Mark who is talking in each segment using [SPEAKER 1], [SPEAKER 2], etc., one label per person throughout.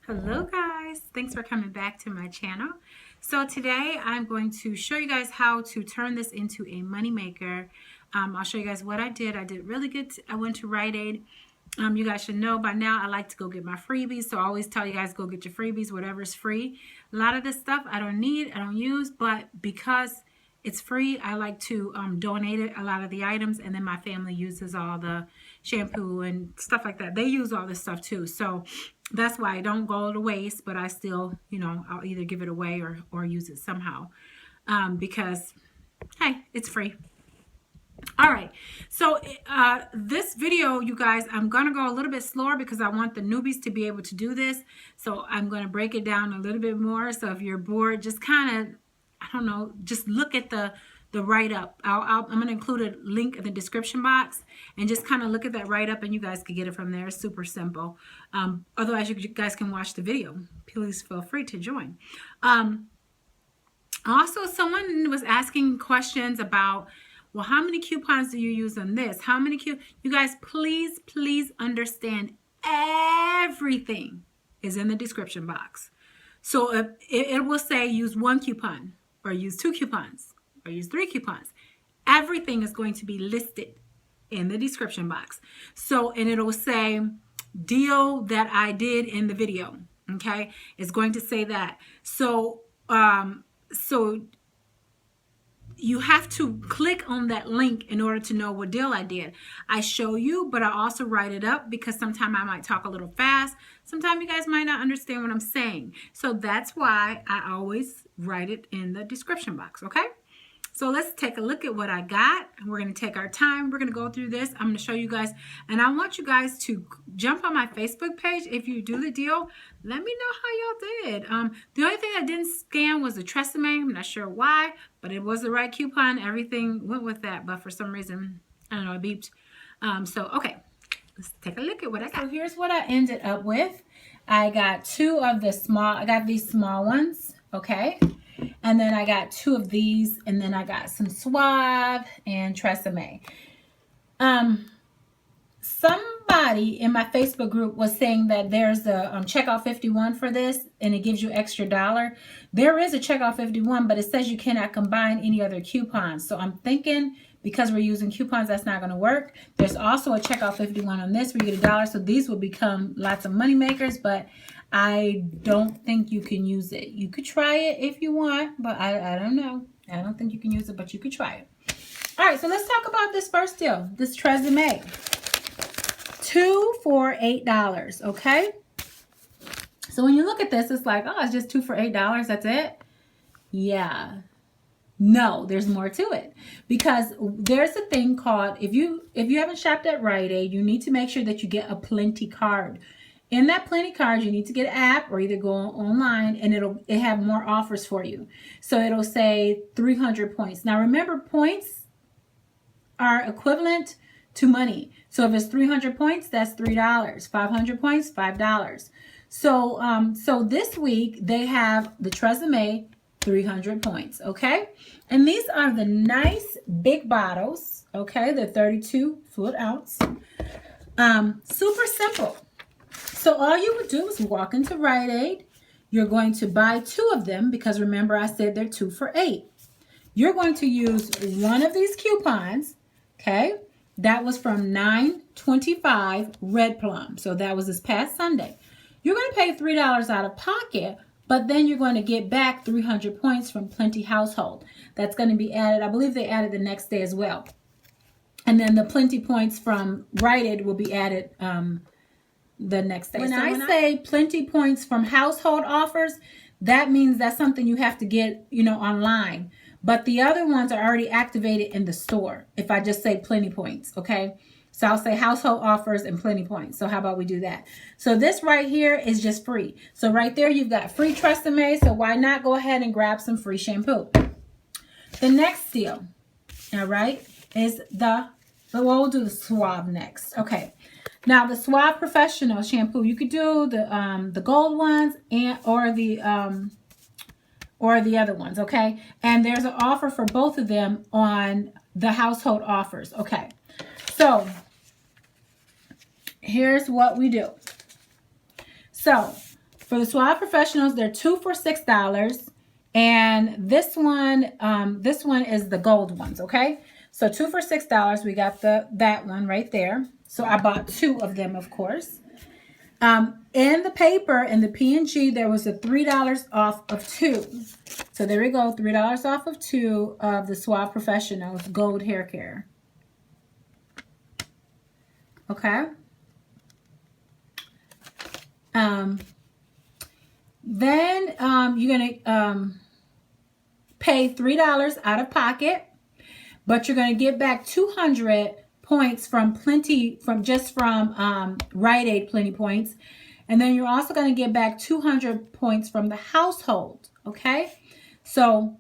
[SPEAKER 1] Hello guys, thanks for coming back to my channel. So today I'm going to show you guys how to turn this into a money maker. I'll show you guys what I did. I did really good. I went to Rite Aid. You guys should know by now I like to go get my freebies, so I always tell you guys go get your freebies, whatever's free. A lot of this stuff I don't need, I don't use, but because it's free, I like to donate it, a lot of the items, and then my family uses all the shampoo and stuff like that. They use all this stuff too, so that's why I don't go to waste, but I still, I'll either give it away or use it somehow because, hey, it's free. All right, so this video, you guys, I'm going to go a little bit slower because I want the newbies to be able to do this. So I'm going to break it down a little bit more. So if you're bored, just kind of, I don't know, just look at the write-up. I'm going to include a link in the description box and just kind of look at that write-up and you guys can get it from there. It's super simple. Otherwise, you guys can watch the video. Please feel free to join. Also, someone was asking questions about, well, how many coupons do you use on this? How many you guys, please understand everything is in the description box. So if it will say use 1 coupon or use 2 coupons or use 3 coupons. Everything is going to be listed in the description box. So, and it'll say deal that I did in the video. Okay, it's going to say that. So, you have to click on that link in order to know what deal I did. I show you, but I also write it up because sometimes I might talk a little fast. Sometimes you guys might not understand what I'm saying. So that's why I always write it in the description box, okay? So let's take a look at what I got. We're going to take our time. We're going to go through this. I'm going to show you guys. And I want you guys to jump on my Facebook page. If you do the deal, let me know how y'all did. The only thing I didn't scan was the Tresemme. I'm not sure why, but it was the right coupon. Everything went with that. But for some reason, I don't know, it beeped. Okay, let's take a look at what I got. So here's what I ended up with. I got I got these small ones, okay? And then I got 2 of these, and then I got some Suave and Tresemme. Somebody in my Facebook group was saying that there's a checkout 51 for this, and it gives you extra $1. There is a checkout 51, but it says you cannot combine any other coupons. So I'm thinking because we're using coupons, that's not going to work. There's also a checkout 51 on this where you get $1. So these will become lots of money makers, but I don't think you can use it. You could try it if you want, but I don't know. I don't think you can use it, but you could try it. All right, so let's talk about this first deal, this Tresemme. 2 for $8, okay? So when you look at this, it's like, oh, it's just 2 for $8. That's it? Yeah. No, there's more to it because there's a thing called, if you haven't shopped at Rite Aid, you need to make sure that you get a Plenty card. In that Plenty card, you need to get an app or either go online and it'll have more offers for you. So it'll say 300 points. Now remember, points are equivalent to money. So if it's 300 points, that's $3. 500 points, $5. So this week they have the Tresemme 300 points, okay? And these are the nice big bottles, okay? They're 32 fluid ounce. Super simple. So all you would do is walk into Rite Aid. You're going to buy 2 of them because remember I said they're 2 for $8. You're going to use one of these coupons, okay? That was from 9/25 Red Plum. So that was this past Sunday. You're going to pay $3 out of pocket, but then you're going to get back 300 points from Plenty Household. That's going to be added. I believe they added the next day as well. And then the Plenty points from Rite Aid will be added the next day. When I say Plenty points from household offers, that means that's something you have to get, online. But the other ones are already activated in the store. If I just say Plenty points, okay? So I'll say household offers and Plenty points. So how about we do that? So this right here is just free. So right there, you've got free Tresemme. So why not go ahead and grab some free shampoo? The next deal, all right, is we'll do the Suave next. Okay. Now the Suave Professional shampoo, you could do the gold ones or the other ones, okay? And there's an offer for both of them on the household offers, okay? So here's what we do. So For the Suave Professionals, they're 2 for $6. And this one is the gold ones, okay? So 2 for $6. We got that one right there. So I bought 2 of them, of course. In the paper, in the P&G, there was a $3 off of 2. So there we go, $3 off of 2 of the Suave Professionals Gold Hair Care. Okay. Then you're going to pay $3 out of pocket, but you're going to get back 200 points from Rite Aid Plenty Points. And then you're also going to get back 200 points from the household. Okay. So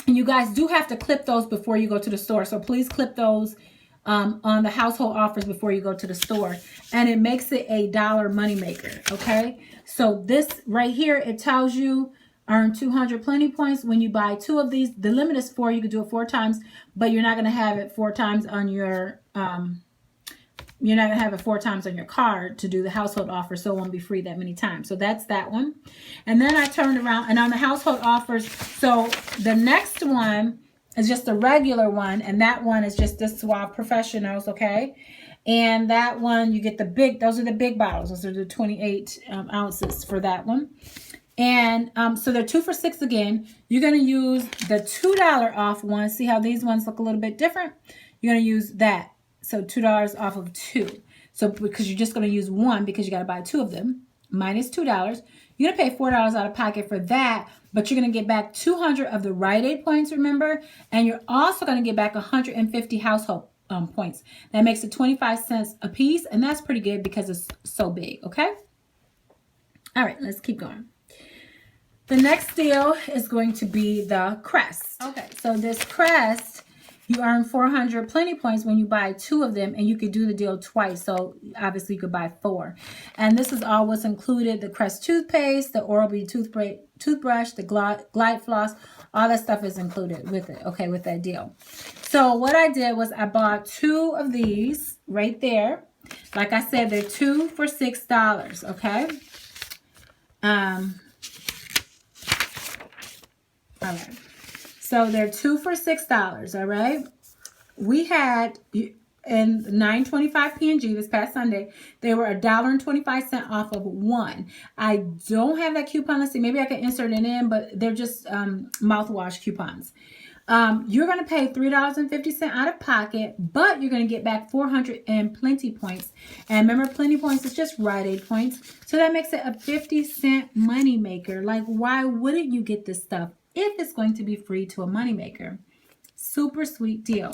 [SPEAKER 1] you guys do have to clip those before you go to the store. So please clip those on the household offers before you go to the store. And it makes it a $1 moneymaker. Okay. So this right here, it tells you earn 200 Plenty Points when you buy 2 of these. The limit is 4. You can do it 4 times, but you're not going to have it 4 times on your you're not going to have it 4 times on your card to do the household offer, so it won't be free that many times. So that's that one. And then I turned around, and on the household offers, so the next one is just a regular one, and that one is just the Suave Professionals, okay? And that one, you get the big, those are the big bottles. Those are the 28 ounces for that one. And so they're 2 for $6 again. You're going to use the $2 off one. See how these ones look a little bit different? You're going to use that. So $2 off of 2. So because you're just going to use 1 because you got to buy 2 of them. Minus $2. You're going to pay $4 out of pocket for that. But you're going to get back 200 of the Rite Aid points, remember? And you're also going to get back 150 household points. That makes it 25 cents a piece. And that's pretty good because it's so big. Okay? All right. Let's keep going. The next deal is going to be the Crest. Okay, so this Crest, you earn 400 Plenty Points when you buy 2 of them, and you could do the deal twice. So obviously you could buy 4. And this is all what's included: the Crest toothpaste, the Oral-B toothbrush, the Glide floss. All that stuff is included with it. Okay, with that deal. So what I did was I bought 2 of these right there. Like I said, they're 2 for $6. Okay. All right, so they're 2 for $6. All right, we had in 9.25 P&G this past Sunday. They were $1.25 off of 1. I don't have that coupon. Let's see, maybe I can insert it in, but they're just mouthwash coupons. You're going to pay $3.50 out of pocket, but you're going to get back 400 and Plenty Points. And remember, Plenty Points is just Rite Aid points, so that makes it a 50-cent money maker. Like, why wouldn't you get this stuff if it's going to be free to a moneymaker? Super sweet deal.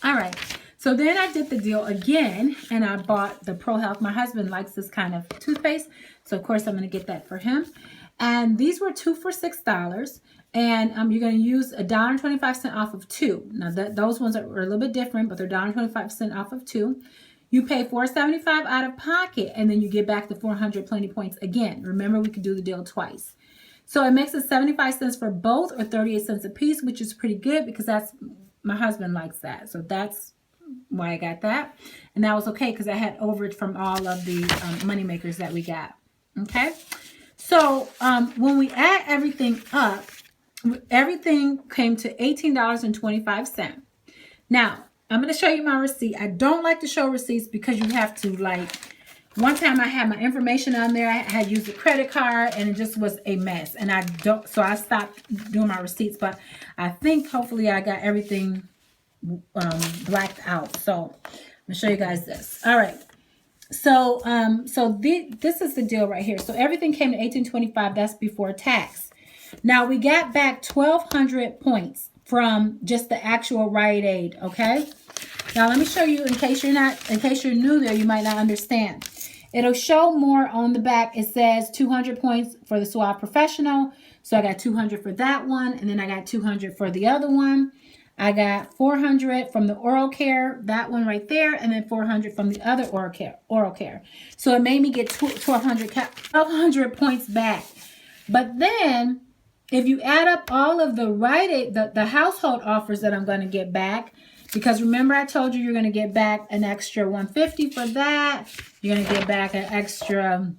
[SPEAKER 1] All right. So then I did the deal again, and I bought the Pro Health. My husband likes this kind of toothpaste, so of course I'm going to get that for him. And these were 2 for $6, and you're going to use $1.25 off of 2. Now those ones are a little bit different, but they're $1.25 off of 2. You pay $4.75 out of pocket, and then you get back the 400 Plenty Points again. Remember, we could do the deal twice. So it makes it 75 cents for both, or 38 cents a piece, which is pretty good because that's, my husband likes that. So that's why I got that. And that was okay because I had overage from all of the money makers that we got. Okay. So when we add everything up, everything came to $18.25. Now, I'm going to show you my receipt. I don't like to show receipts because you have to, like, one time I had my information on there. I had used a credit card and it just was a mess. And so I stopped doing my receipts. But I think hopefully I got everything blacked out. So I'm gonna show you guys this. All right. So this is the deal right here. So everything came to $18.25. That's before tax. Now we got back 1,200 points from just the actual Rite Aid. Okay. Now let me show you in case you're new there, you might not understand. It'll show more on the back. It says 200 points for the Suave Professional. So I got 200 for that one. And then I got 200 for the other one. I got 400 from the Oral Care, that one right there. And then 400 from the other Oral Care. So it made me get 1,200 points back. But then if you add up all of the Rite Aid, the household offers that I'm going to get back, because remember I told you you're going to get back an extra $150 for that. You're going to get back an extra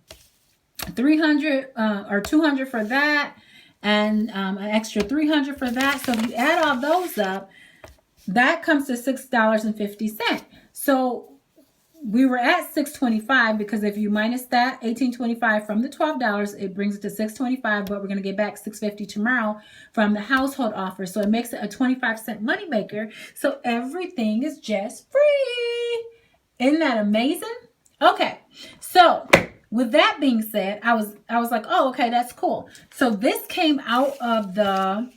[SPEAKER 1] 300 or 200 for that, and an extra 300 for that. So if you add all those up, that comes to $6.50. So we were at $6.25 because if you minus that $18.25 from the $12, it brings it to $6.25. But we're going to get back $6.50 tomorrow from the household offer, so it makes it a 25-cent moneymaker. So everything is just free. Isn't that amazing? Okay, so with that being said, I was like, oh, okay, that's cool. So this came out of the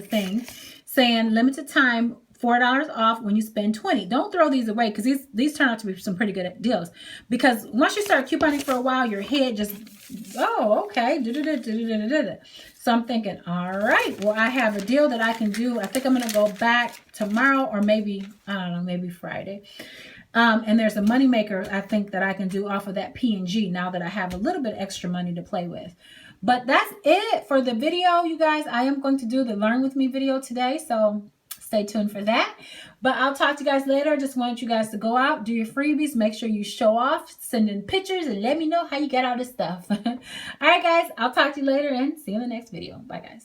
[SPEAKER 1] thing saying limited time, $4 off when you spend $20. Don't throw these away because these turn out to be some pretty good deals. Because once you start couponing for a while, your head just, oh, okay. So I'm thinking, all right, well, I have a deal that I can do. I think I'm going to go back tomorrow, or maybe, I don't know, maybe Friday. And there's a moneymaker I think that I can do off of that P&G now that I have a little bit extra money to play with. But that's it for the video, you guys. I am going to do the Learn With Me video today, so stay tuned for that. But I'll talk to you guys later. Just want you guys to go out, do your freebies, make sure you show off, send in pictures, and let me know how you get all this stuff. All right, guys, I'll talk to you later and see you in the next video. Bye, guys.